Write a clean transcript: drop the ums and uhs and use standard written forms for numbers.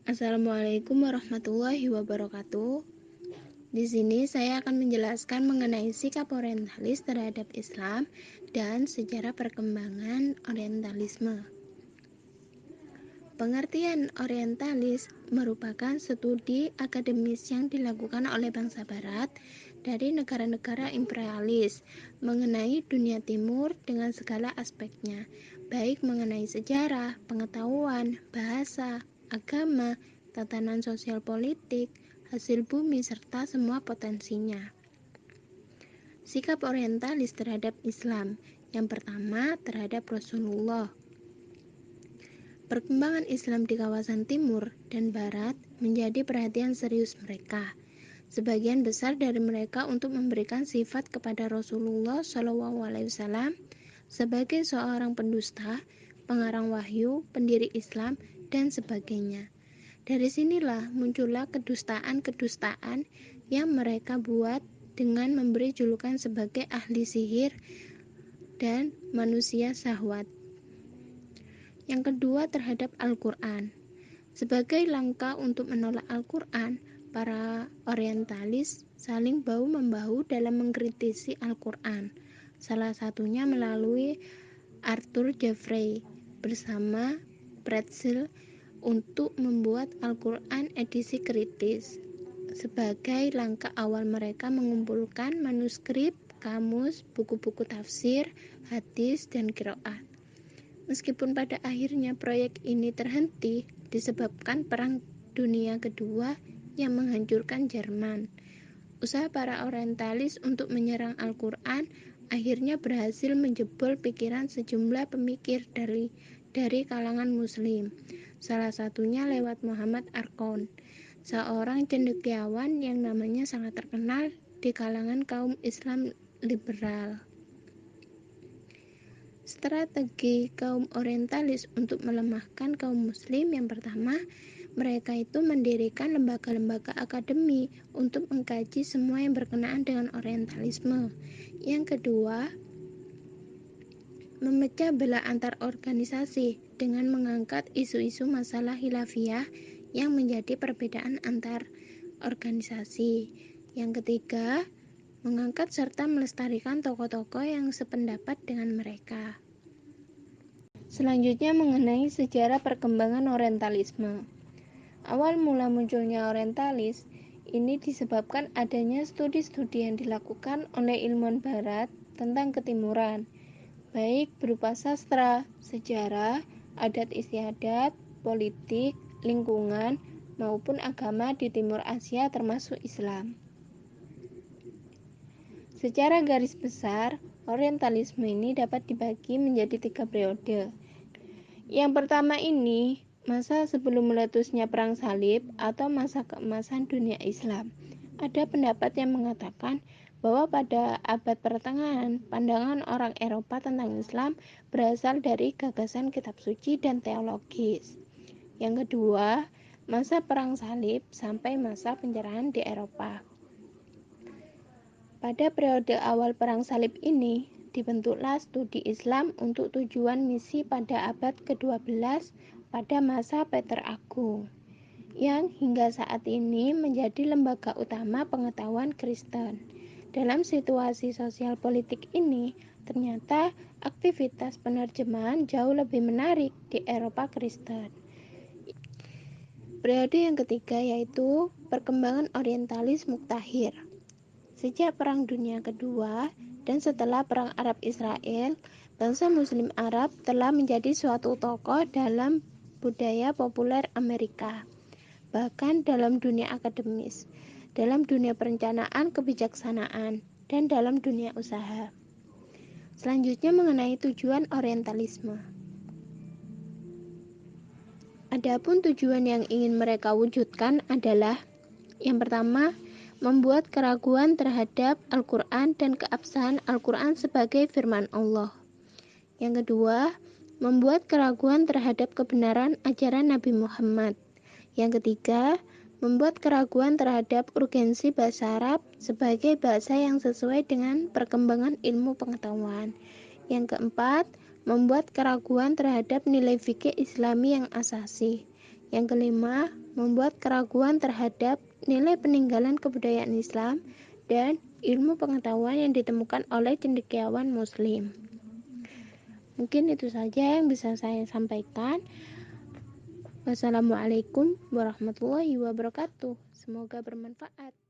Assalamualaikum warahmatullahi wabarakatuh. Di sini saya akan menjelaskan mengenai sikap orientalis terhadap Islam dan sejarah perkembangan orientalisme. Pengertian orientalis merupakan studi akademis yang dilakukan oleh bangsa barat dari negara-negara imperialis mengenai dunia timur dengan segala aspeknya, baik mengenai sejarah, pengetahuan, bahasa, agama, tatanan sosial politik, hasil bumi, serta semua potensinya. Sikap orientalis terhadap Islam. Yang pertama, terhadap Rasulullah. Perkembangan Islam di kawasan timur dan barat menjadi perhatian serius mereka. Sebagian besar dari mereka untuk memberikan sifat kepada Rasulullah SAW sebagai seorang pendusta, pengarang wahyu, pendiri Islam, dan sebagainya. Dari sinilah muncullah kedustaan-kedustaan yang mereka buat dengan memberi julukan sebagai ahli sihir dan manusia syahwat. Yang kedua, terhadap Al-Quran. Sebagai langkah untuk menolak Al-Quran, para orientalis saling bahu-membahu dalam mengkritisi Al-Quran. Salah satunya melalui Arthur Jeffrey bersama Pretzel untuk membuat Al-Quran edisi kritis. Sebagai langkah awal mereka mengumpulkan manuskrip, kamus, buku-buku tafsir, hadis, dan qiraat. Meskipun pada akhirnya proyek ini terhenti disebabkan Perang Dunia Kedua yang menghancurkan Jerman, usaha para orientalis untuk menyerang Al-Quran akhirnya berhasil menjebol pikiran sejumlah pemikir dari kalangan Muslim, salah satunya lewat Muhammad Arkhon, seorang cendekiawan yang namanya sangat terkenal di kalangan kaum Islam liberal. Strategi kaum orientalis untuk melemahkan kaum muslim yang pertama, mereka itu mendirikan lembaga-lembaga akademi untuk mengkaji semua yang berkenaan dengan orientalisme. Yang kedua, memecah belah antar organisasi dengan mengangkat isu-isu masalah khilafiyah yang menjadi perbedaan antar organisasi. Yang ketiga, mengangkat serta melestarikan tokoh-tokoh yang sependapat dengan mereka. Selanjutnya mengenai sejarah perkembangan orientalisme. Awal mula munculnya orientalis ini disebabkan adanya studi-studi yang dilakukan oleh ilmuwan barat tentang ketimuran, baik berupa sastra, sejarah, adat istiadat, politik, lingkungan, maupun agama di Timur Asia termasuk Islam. Secara garis besar, orientalisme ini dapat dibagi menjadi 3 periode. Yang pertama ini, masa sebelum meletusnya Perang Salib atau masa keemasan dunia Islam. Ada pendapat yang mengatakan bahwa pada abad pertengahan, pandangan orang Eropa tentang Islam berasal dari gagasan kitab suci dan teologis. Yang kedua, masa Perang Salib sampai masa penjarahan di Eropa. Pada periode awal Perang Salib ini, dibentuklah studi Islam untuk tujuan misi pada abad ke-12 pada masa Peter Agung, yang hingga saat ini menjadi lembaga utama pengetahuan Kristen. Dalam situasi sosial politik ini, ternyata aktivitas penerjemahan jauh lebih menarik di Eropa Kristen. Periode yang ketiga yaitu perkembangan orientalis muktahir. Sejak Perang Dunia Kedua dan setelah Perang Arab-Israel, bangsa Muslim Arab telah menjadi suatu tokoh dalam budaya populer Amerika, bahkan dalam dunia akademis, dalam dunia perencanaan kebijaksanaan, dan dalam dunia usaha. Selanjutnya mengenai tujuan orientalisme. Adapun tujuan yang ingin mereka wujudkan adalah yang pertama, membuat keraguan terhadap Al-Quran dan keabsahan Al-Quran sebagai firman Allah. Yang kedua, membuat keraguan terhadap kebenaran ajaran Nabi Muhammad. Yang ketiga, membuat keraguan terhadap urgensi bahasa Arab sebagai bahasa yang sesuai dengan perkembangan ilmu pengetahuan. Yang keempat, membuat keraguan terhadap nilai fikih Islami yang asasi. Yang kelima, membuat keraguan terhadap nilai peninggalan kebudayaan Islam dan ilmu pengetahuan yang ditemukan oleh cendekiawan Muslim. Mungkin itu saja yang bisa saya sampaikan. Wassalamualaikum warahmatullahi wabarakatuh. Semoga bermanfaat.